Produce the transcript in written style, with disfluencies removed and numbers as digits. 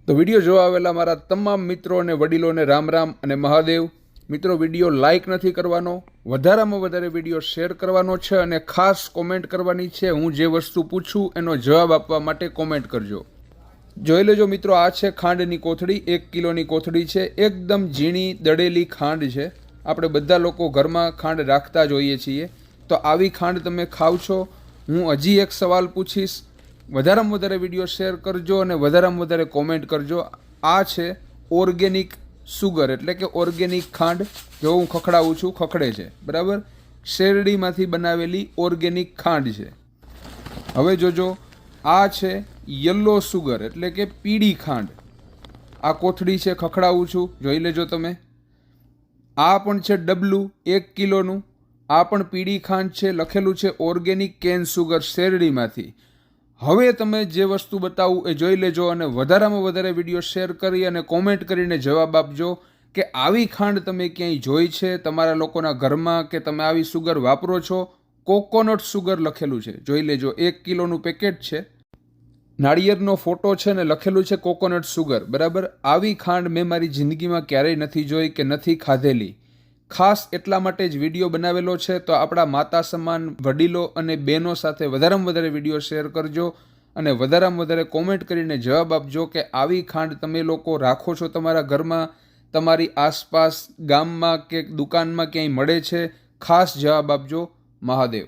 તો વિડીયો જોવા આવેલા મારા તમામ મિત્રો અને વડીલોને રામ રામ અને મહાદેવ. મિત્રો, વિડીયો લાઇક નથી કરવાનો, વધારામાં વધારે વિડીયો શેર કરવાનો છે અને ખાસ કોમેન્ટ કરવાની છે. હું જે વસ્તુ પૂછું એનો જવાબ આપવા માટે કોમેન્ટ કરજો. જોઈ લેજો મિત્રો, આ છે ખાંડની કોથળી. 1 કિલોની કોથળી છે. એકદમ ઝીણી દળેલી ખાંડ છે. આપણે બધા લોકો ઘરમાં ખાંડ રાખતા જ હોઈએ છીએ. તો આવી ખાંડ તમે ખાવ છો? હું હજી એક સવાલ પૂછીશ. વધારામાં વધારે વિડીયો શેર કરજો અને વધારામાં વધારે કોમેન્ટ કરજો. આ છે ઓર્ગેનિક સુગર, એટલે કે ઓર્ગેનિક ખાંડ. જો હું ખખડાવું છું, ખખડે છે, બરાબર. શેરડીમાંથી બનાવેલી ઓર્ગેનિક ખાંડ છે. હવે જોજો, આ છે યલો સુગર, એટલે કે પીળી ખાંડ. આ કોથળી છે, ખખડાવું છું, જોઈ લેજો તમે. આ પણ છે ડબલું 1 કિલોનું. આ પણ પીળી ખાંડ છે. લખેલું છે ઓર્ગેનિક કેન સુગર, શેરડીમાંથી. હવે તમે જે વસ્તુ બતાવું એ જોઈ લેજો અને વધારામાં વધારે વિડીયો શેર કરી અને કોમેન્ટ કરીને જવાબ આપજો કે આવી ખાંડ તમે ક્યાંય જોઈ છે તમારા લોકોના ઘરમાં, કે તમે આવી સુગર વાપરો છો. કોકોનટ સુગર લખેલું છે, જોઈ લેજો. 1 કિલોનું પેકેટ છે. નાળિયેરનો ફોટો છે ને લખેલું છે કોકોનટ સુગર, બરાબર. આવી ખાંડ મેં મારી જિંદગીમાં ક્યારેય નથી જોઈ કે નથી ખાધેલી. ખાસ એટલા માટે જ વિડીયો બનાવેલો છે. તો આપણા માતા સમાન વડીલો અને બહેનો સાથે વધારેમાં વધારે વિડીયો શેર કરજો અને વધારેમાં વધારે કોમેન્ટ કરીને જવાબ આપજો કે આવી ખાંડ તમે લોકો રાખો છો તમારા ઘરમાં, તમારી આસપાસ ગામમાં કે દુકાનમાં ક્યાંય મળે છે? ખાસ જવાબ આપજો. મહાદેવ.